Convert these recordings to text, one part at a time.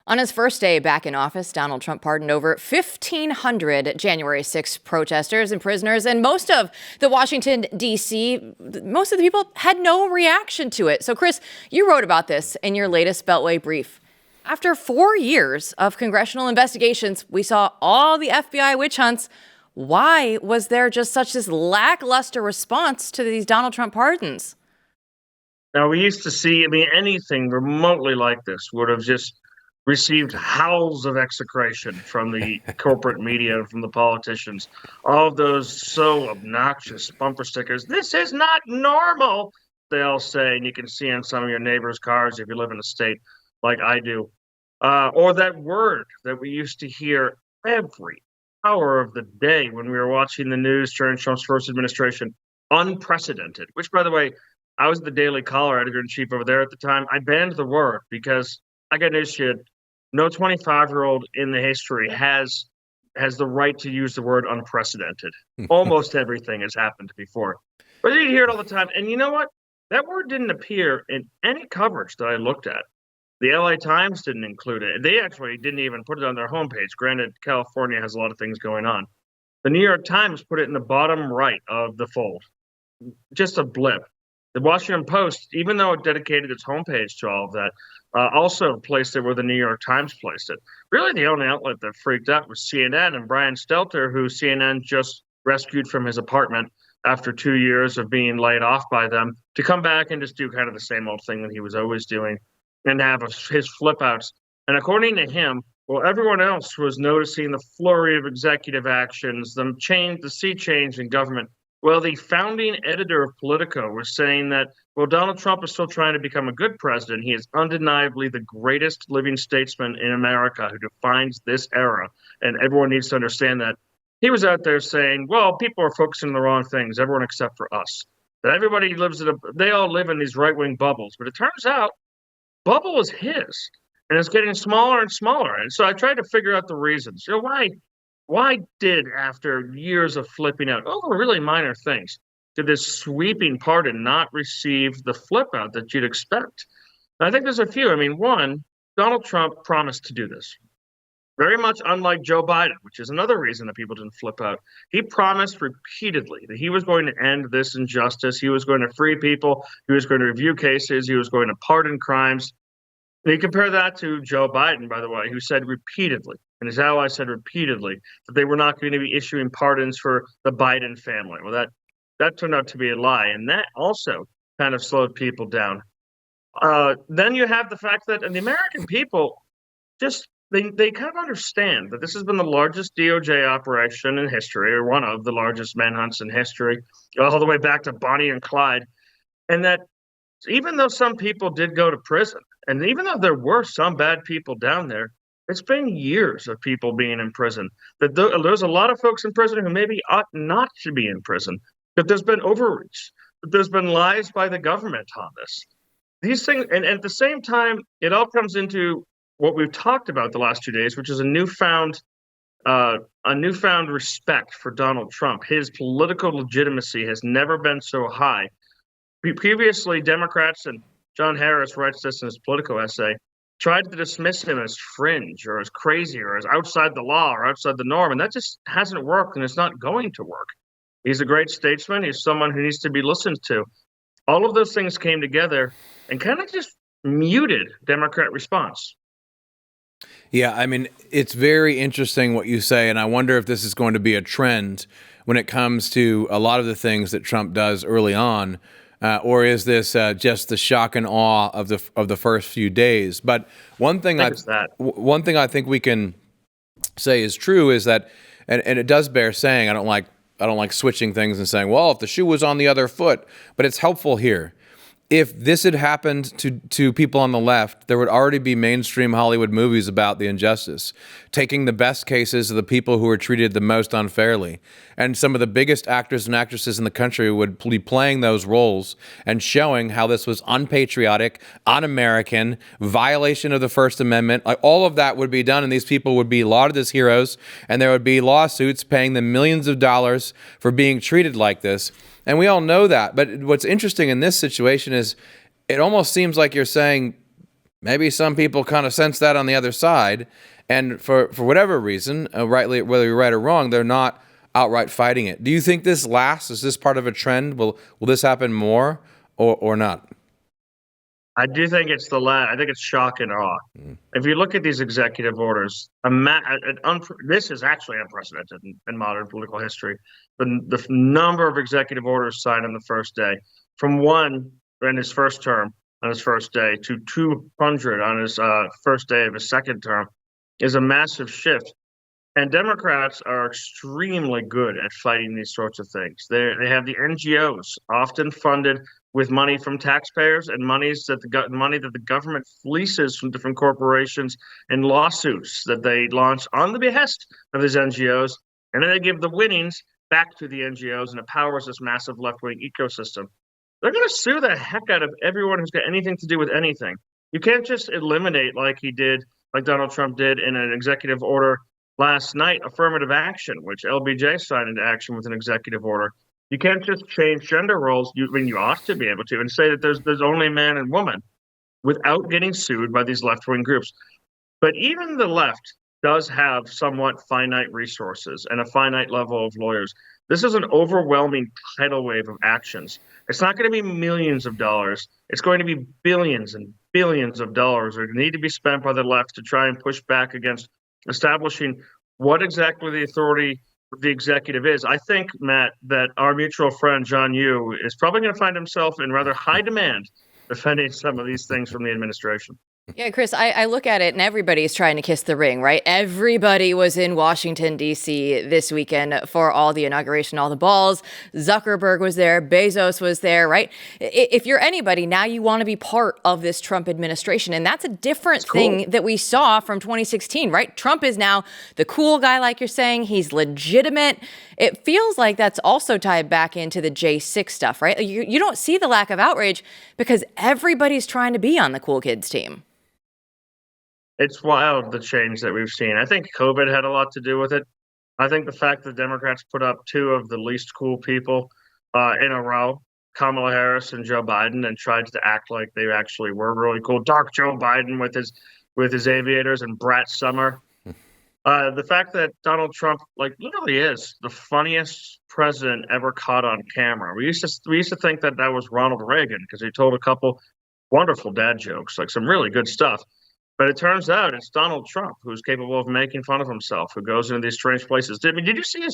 On his first day back in office, Donald Trump pardoned over 1,500 January 6 protesters and prisoners, and most of the Washington, D.C., most of the people had no reaction to it. So, Chris, you wrote about this in your latest Beltway brief. After 4 years of congressional investigations, we saw all the FBI witch hunts. Why was there just such this lackluster response to these Donald Trump pardons? Now, we used to see, anything remotely like this would have just received howls of execration from the corporate media and from the politicians. All of those so obnoxious bumper stickers. This is not normal, they all say, and you can see on some of your neighbors' cars if you live in a state like I do. Or that word that we used to hear every hour of the day when we were watching the news during Trump's first administration, unprecedented, which, by the way, I was the Daily Caller editor-in-chief over there at the time. I banned the word because I got news shit. No 25-year-old in the history has the right to use the word unprecedented. Almost everything has happened before. But you hear it all the time. And you know what? That word didn't appear in any coverage that I looked at. The LA Times didn't include it. They actually didn't even put it on their homepage. Granted, California has a lot of things going on. The New York Times put it in the bottom right of the fold. Just a blip. The Washington Post, even though it dedicated its homepage to all of that, also placed it where the New York Times placed it. Really, the only outlet that freaked out was CNN and Brian Stelter, who CNN just rescued from his apartment after 2 years of being laid off by them, to come back and just do kind of the same old thing that he was always doing and have his flip outs. And according to him, well, everyone else was noticing the flurry of executive actions, the sea change in government. Well, the founding editor of Politico was saying that, well, Donald Trump is still trying to become a good president. He is undeniably the greatest living statesman in America who defines this era. And everyone needs to understand that. He was out there saying, well, people are focusing on the wrong things, everyone except for us. That everybody they all live in these right-wing bubbles. But it turns out, bubble is his. And it's getting smaller and smaller. And so I tried to figure out the reasons. Why did, after years of flipping out over really minor things, did this sweeping pardon not receive the flip out that you'd expect? And I think there's a few. One, Donald Trump promised to do this. Very much unlike Joe Biden, which is another reason that people didn't flip out. He promised repeatedly that he was going to end this injustice. He was going to free people. He was going to review cases. He was going to pardon crimes. And you compare that to Joe Biden, by the way, who said repeatedly, and his allies said repeatedly, that they were not going to be issuing pardons for the Biden family. Well, that turned out to be a lie, and that also kind of slowed people down. Then you have the fact that the American people they kind of understand that this has been the largest DOJ operation in history, or one of the largest manhunts in history, all the way back to Bonnie and Clyde, and that even though some people did go to prison, and even though there were some bad people down there, it's been years of people being in prison. That there's a lot of folks in prison who maybe ought not to be in prison. That there's been overreach. That there's been lies by the government on this. These things, and at the same time, it all comes into what we've talked about the last 2 days, which is a newfound respect for Donald Trump. His political legitimacy has never been so high. Previously, Democrats, and John Harris writes this in his Politico essay, tried to dismiss him as fringe or as crazy or as outside the law or outside the norm. And that just hasn't worked, and it's not going to work. He's a great statesman. He's someone who needs to be listened to. All of those things came together and kind of just muted Democrat response. Yeah, it's very interesting what you say, and I wonder if this is going to be a trend when it comes to a lot of the things that Trump does early on. Or is this just the shock and awe of the first few days? But one thing I think we can say is true is that, and it does bear saying. I don't like switching things and saying, well, if the shoe was on the other foot, but it's helpful here. If this had happened to people on the left, there would already be mainstream Hollywood movies about the injustice, taking the best cases of the people who were treated the most unfairly. And some of the biggest actors and actresses in the country would be playing those roles and showing how this was unpatriotic, un-American, violation of the First Amendment. Like, all of that would be done, and these people would be lauded as heroes, and there would be lawsuits paying them millions of dollars for being treated like this. And we all know that. But what's interesting in this situation is it almost seems like you're saying Maybe some people kind of sense that on the other side, and for whatever reason, rightly, whether you're right or wrong, they're not outright fighting it. Do you think this lasts? Is this part of a trend? Will this happen more or not? I do think it's the last. I think it's shock and awe. If you look at these executive orders, this is actually unprecedented in modern political history. The number of executive orders signed on the first day, from one in his first term on his first day to 200 on his first day of his second term, is a massive shift. And Democrats are extremely good at fighting these sorts of things. They have the NGOs, often funded with money from taxpayers and money that the government fleeces from different corporations in lawsuits that they launch on the behest of these NGOs, and then they give the winnings back to the NGOs, and it powers this massive left-wing ecosystem. They're going to sue the heck out of everyone who's got anything to do with anything. You can't just eliminate like Donald Trump did in an executive order last night, affirmative action, which LBJ signed into action with an executive order. You can't just change gender roles. You ought to be able to, and say that there's only man and woman without getting sued by these left-wing groups. But even the left does have somewhat finite resources and a finite level of lawyers. This is an overwhelming tidal wave of actions. It's not going to be millions of dollars. It's going to be billions and billions of dollars that need to be spent by the left to try and push back against establishing what exactly the authority of the executive is. I think, Matt, that our mutual friend John Yoo is probably going to find himself in rather high demand defending some of these things from the administration. Yeah, Chris, I look at it and everybody's trying to kiss the ring, right? Everybody was in Washington, D.C. this weekend for all the inauguration, all the balls. Zuckerberg was there. Bezos was there, right? If you're anybody, now you want to be part of this Trump administration. And that's a different thing that we saw from 2016, right? Trump is now the cool guy, like you're saying. He's legitimate. It feels like that's also tied back into the J6 stuff, right? You don't see the lack of outrage because everybody's trying to be on the cool kids team. It's wild, the change that we've seen. I think COVID had a lot to do with it. I think the fact that Democrats put up two of the least cool people in a row, Kamala Harris and Joe Biden, and tried to act like they actually were really cool. Dark Joe Biden with his aviators and Brat Summer. The fact that Donald Trump literally is the funniest president ever caught on camera. We used to think that was Ronald Reagan because he told a couple wonderful dad jokes, like some really good stuff. But it turns out it's Donald Trump who's capable of making fun of himself, who goes into these strange places. Did you see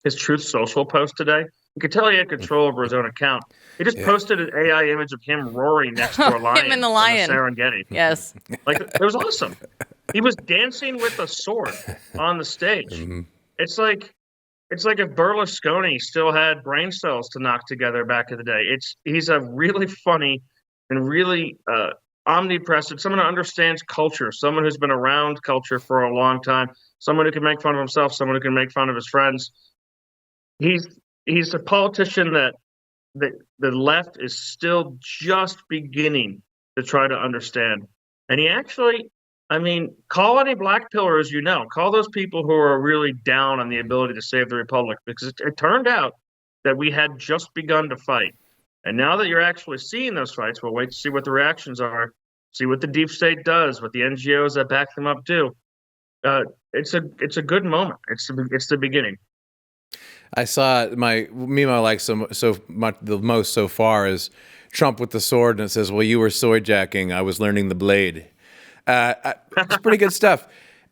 his Truth Social post today? You could tell he had control over his own account. He just posted an AI image of him roaring next to a lion. Him and the lion. In the Serengeti. Yes. It was awesome. He was dancing with a sword on the stage. Mm-hmm. It's like if Berlusconi still had brain cells to knock together back in the day. He's a really funny and really omnipresent, someone who understands culture, someone who's been around culture for a long time, someone who can make fun of himself, someone who can make fun of his friends. He's a politician that the left is still just beginning to try to understand. And he actually, call any black pillars call those people who are really down on the ability to save the republic, because it turned out that we had just begun to fight. And now that you're actually seeing those fights, we'll wait to see what the reactions are, see what the deep state does, what the NGOs that back them up do. It's a good moment. It's the beginning. I saw my meme I like so much the most so far is Trump with the sword, and it says, "Well, you were swordjacking. I was learning the blade." It's pretty good stuff.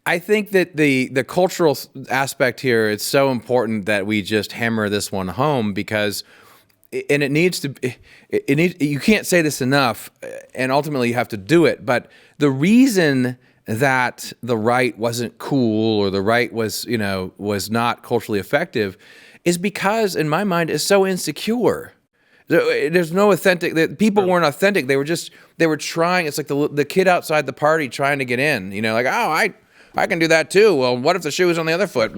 I think that the cultural aspect here, it's so important that we just hammer this one home, because you can't say this enough, and ultimately you have to do it. But the reason that the right wasn't cool, or the right was not culturally effective, is because, in my mind, it's so insecure. There's no authentic. People weren't authentic. They were trying. It's like the kid outside the party trying to get in. I can do that too. Well, what if the shoe is on the other foot?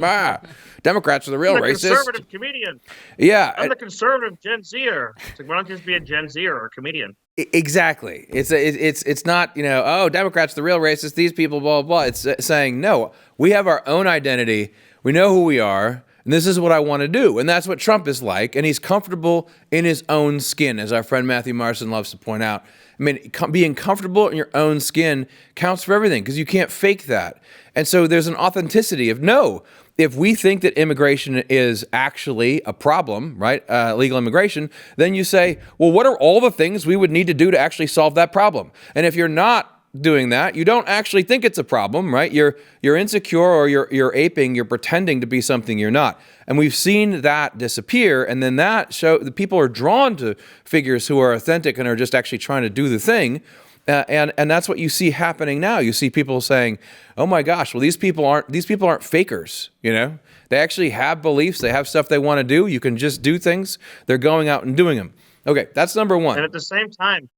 Democrats are the real racist. Conservative comedian. Yeah, I'm the conservative Gen Zer. It's like, why don't you just be a Gen Zer or a comedian? Exactly. It's not Democrats the real racist. These people blah blah blah. It's saying no. We have our own identity. We know who we are. and this is what I want to do. And that's what Trump is like. And he's comfortable in his own skin, as our friend Matthew Marson loves to point out. I mean, being comfortable in your own skin counts for everything because you can't fake that. And so there's an authenticity of no. If we think that immigration is actually a problem, right, legal immigration, then you say, well, what are all the things we would need to do to actually solve that problem? And if you're not doing that, you don't actually think it's a problem, right? You're insecure, or you're aping, you're pretending to be something you're not. And we've seen that disappear, and then the people are drawn to figures who are authentic and are just actually trying to do the thing. And that's what you see happening now. You see people saying, "Oh my gosh, well these people aren't fakers, you know? They actually have beliefs, they have stuff they want to do. You can just do things. They're going out and doing them." Okay, that's number one. And at the same time,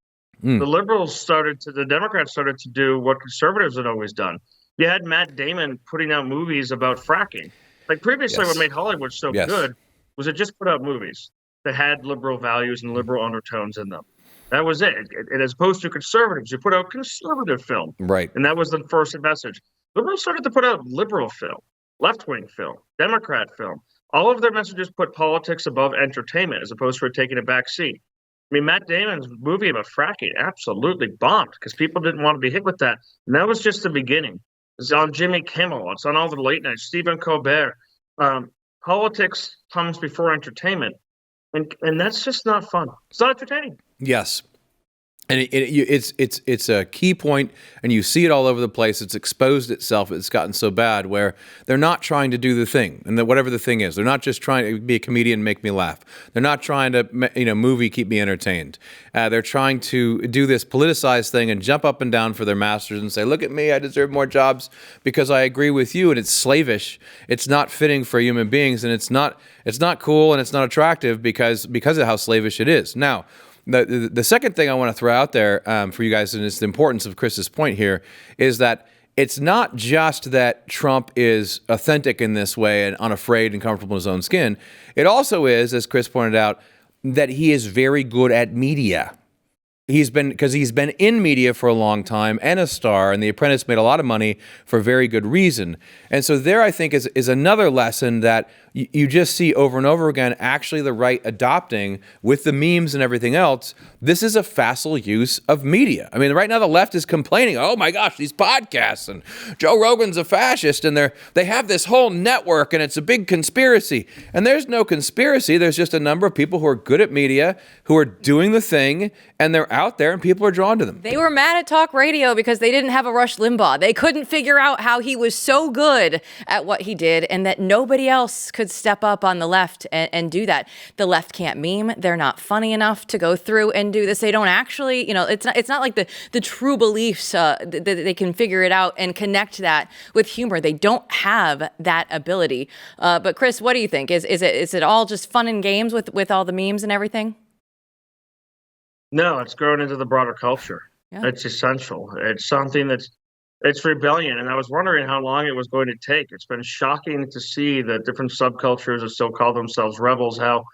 the Democrats started to do what conservatives had always done. You had Matt Damon putting out movies about fracking. Like previously, what made Hollywood so good was it just put out movies that had liberal values and liberal undertones in them. That was it. And as opposed to conservatives, you put out conservative film. Right. And that was the first message. Liberals started to put out liberal film, left-wing film, Democrat film. All of their messages put politics above entertainment as opposed to taking a back seat. I mean, Matt Damon's movie about fracking absolutely bombed because people didn't want to be hit with that. And that was just the beginning. It's on Jimmy Kimmel. It's on all the late nights, Stephen Colbert. Politics comes before entertainment. And that's just not fun. It's not entertaining. Yes. And it's a key point, and you see it all over the place. It's exposed itself. It's gotten so bad where they're not trying to do the thing, and that whatever the thing is, they're not just trying to be a comedian and make me laugh. They're not trying to, movie keep me entertained. They're trying to do this politicized thing and jump up and down for their masters and say, "Look at me, I deserve more jobs because I agree with you." And it's slavish. It's not fitting for human beings, and it's not cool, and it's not attractive because of how slavish it is. Now, the second thing I want to throw out there for you guys, and it's the importance of Chris's point here, is that it's not just that Trump is authentic in this way and unafraid and comfortable in his own skin. It also is, as Chris pointed out, that he is very good at media. He's been in media for a long time and a star, and The Apprentice made a lot of money for very good reason. And so there, I think, is another lesson that you just see over and over again, actually the right adopting with the memes and everything else. This is a facile use of media. I mean, right now the left is complaining, "Oh my gosh, these podcasts, and Joe Rogan's a fascist, and they have this whole network, and it's a big conspiracy." And there's no conspiracy. There's just a number of people who are good at media, who are doing the thing, and they're out there, and people are drawn to them. They were mad at talk radio because they didn't have a Rush Limbaugh. They couldn't figure out how he was so good at what he did, and that nobody else could step up on the left and do that. The left can't meme. They're not funny enough to go through and do this. They don't actually, it's not like the true beliefs that they can figure it out and connect that with humor. They don't have that ability. But Chris, what do you think? Is it all just fun and games with all the memes and everything? No, it's grown into the broader culture. Yeah. It's essential. It's something it's rebellion. And I was wondering how long it was going to take. It's been shocking to see that different subcultures that still call themselves rebels, how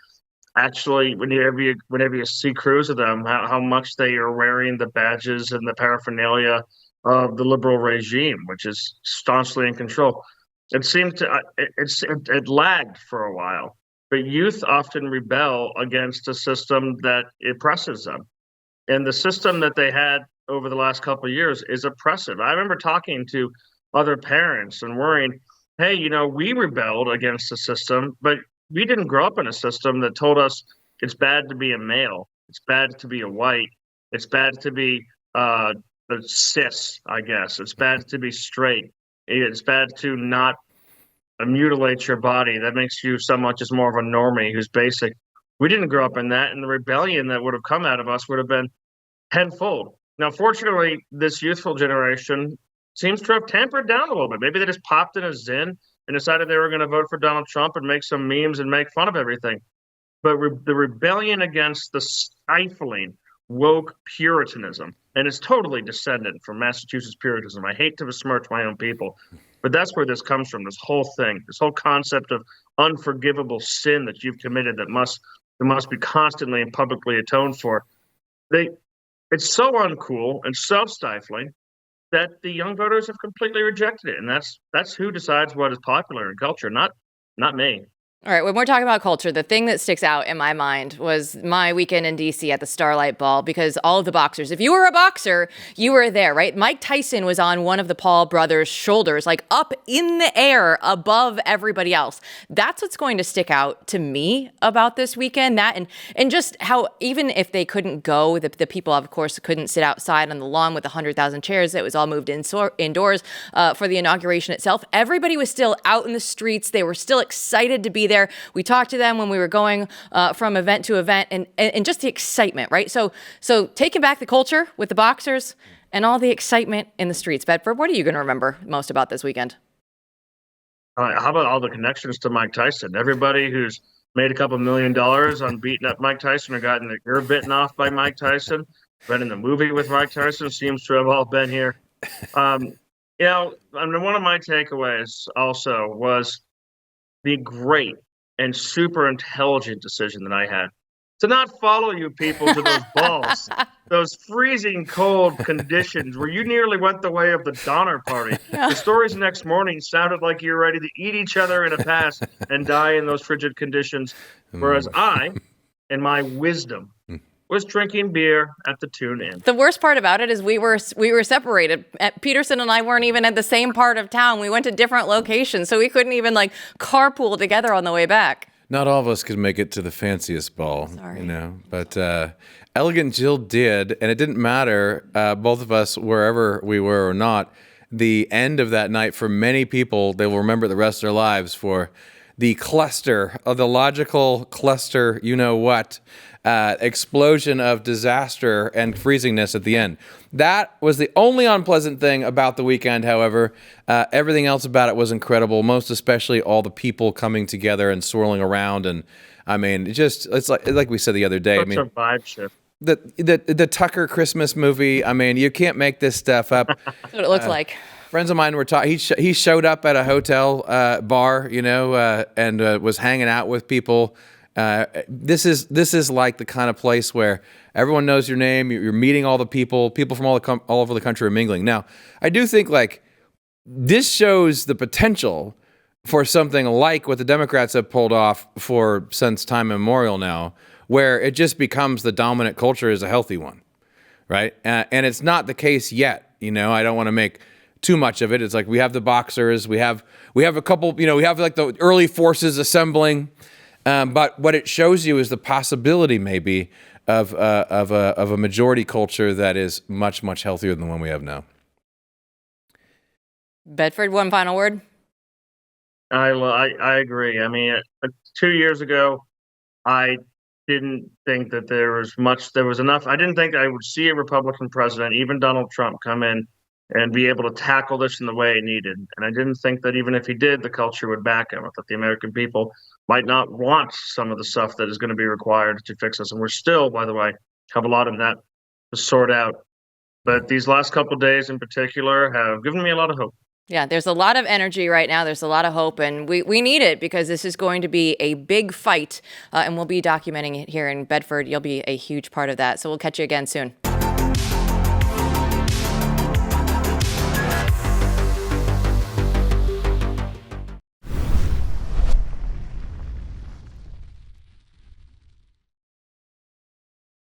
actually whenever you see crews of them, how much they are wearing the badges and the paraphernalia of the liberal regime, which is staunchly in control. It seemed it lagged for a while. But youth often rebel against a system that oppresses them. And the system that they had over the last couple of years is oppressive. I remember talking to other parents and worrying, hey, we rebelled against the system, but we didn't grow up in a system that told us it's bad to be a male, it's bad to be a white, it's bad to be a cis, I guess. It's bad to be straight. It's bad to not mutilate your body. That makes you somewhat just more of a normie who's basic. We didn't grow up in that, and the rebellion that would have come out of us would have been tenfold. Now, fortunately, this youthful generation seems to have tampered down a little bit. Maybe they just popped in a Zyn and decided they were going to vote for Donald Trump and make some memes and make fun of everything. But the rebellion against the stifling woke Puritanism, and it's totally descendant from Massachusetts Puritanism. I hate to besmirch my own people, but that's where this comes from, this whole thing, this whole concept of unforgivable sin that you've committed that must be constantly and publicly atoned for. It's so uncool and so stifling that the young voters have completely rejected it. And that's who decides what is popular in culture, not me. All right, when we're talking about culture, the thing that sticks out in my mind was my weekend in DC at the Starlight Ball, because all of the boxers, if you were a boxer, you were there, right? Mike Tyson was on one of the Paul brothers' shoulders, like up in the air above everybody else. That's what's going to stick out to me about this weekend. That and just how, even if they couldn't go, the people, of course, couldn't sit outside on the lawn with 100,000 chairs. It was all moved indoors for the inauguration itself. Everybody was still out in the streets. They were still excited to be there. We talked to them when we were going from event to event, and just the excitement, right? So taking back the culture with the boxers and all the excitement in the streets. Bedford, what are you going to remember most about this weekend? How about all the connections to Mike Tyson? Everybody who's made a couple $1 million on beating up Mike Tyson or gotten their ear bitten off by Mike Tyson, been in the movie with Mike Tyson, seems to have all been here. I mean, one of my takeaways also was the great and super intelligent decision that I had to not follow you people to those balls, those freezing cold conditions where you nearly went the way of the Donner Party. Yeah. The stories the next morning sounded like you were ready to eat each other in a pass and die in those frigid conditions, whereas I, in my wisdom, was drinking beer at the Tune Inn. The worst part about it is we were separated. Peterson and I weren't even at the same part of town. We went to different locations, so we couldn't even carpool together on the way back. Not all of us could make it to the fanciest ball, but Elegant Jill did, and it didn't matter, both of us, wherever we were or not. The end of that night, for many people, they will remember the rest of their lives for the cluster of the logical cluster, explosion of disaster and freezingness at the end. That was the only unpleasant thing about the weekend, however. Everything else about it was incredible, most especially all the people coming together and swirling around. And I mean, it's like we said the other day. Such a vibe shift. The Tucker Christmas movie, I mean, you can't make this stuff up. That's what it looks like. Friends of mine were talking. He showed up at a hotel bar, and was hanging out with people. This is like the kind of place where everyone knows your name. You're meeting all the people from all over the country are mingling. Now, I do think this shows the potential for something like what the Democrats have pulled off since time immemorial now, where it just becomes the dominant culture is a healthy one, right? And it's not the case yet. I don't want to make too much of it. It's like we have the boxers, we have a couple, we have the early forces assembling. But what it shows you is the possibility, maybe, of a majority culture that is much, much healthier than the one we have now. Bedford, one final word. I agree. I mean, 2 years ago, I didn't think that there was enough. I didn't think I would see a Republican president, even Donald Trump, come in and be able to tackle this in the way it needed. And I didn't think that even if he did, the culture would back him. I thought the American people might not want some of the stuff that is going to be required to fix us. And we're still, by the way, have a lot of that to sort out. But these last couple of days in particular have given me a lot of hope. Yeah, there's a lot of energy right now. There's a lot of hope, and we need it because this is going to be a big fight, and we'll be documenting it here in Bedford. You'll be a huge part of that. So we'll catch you again soon.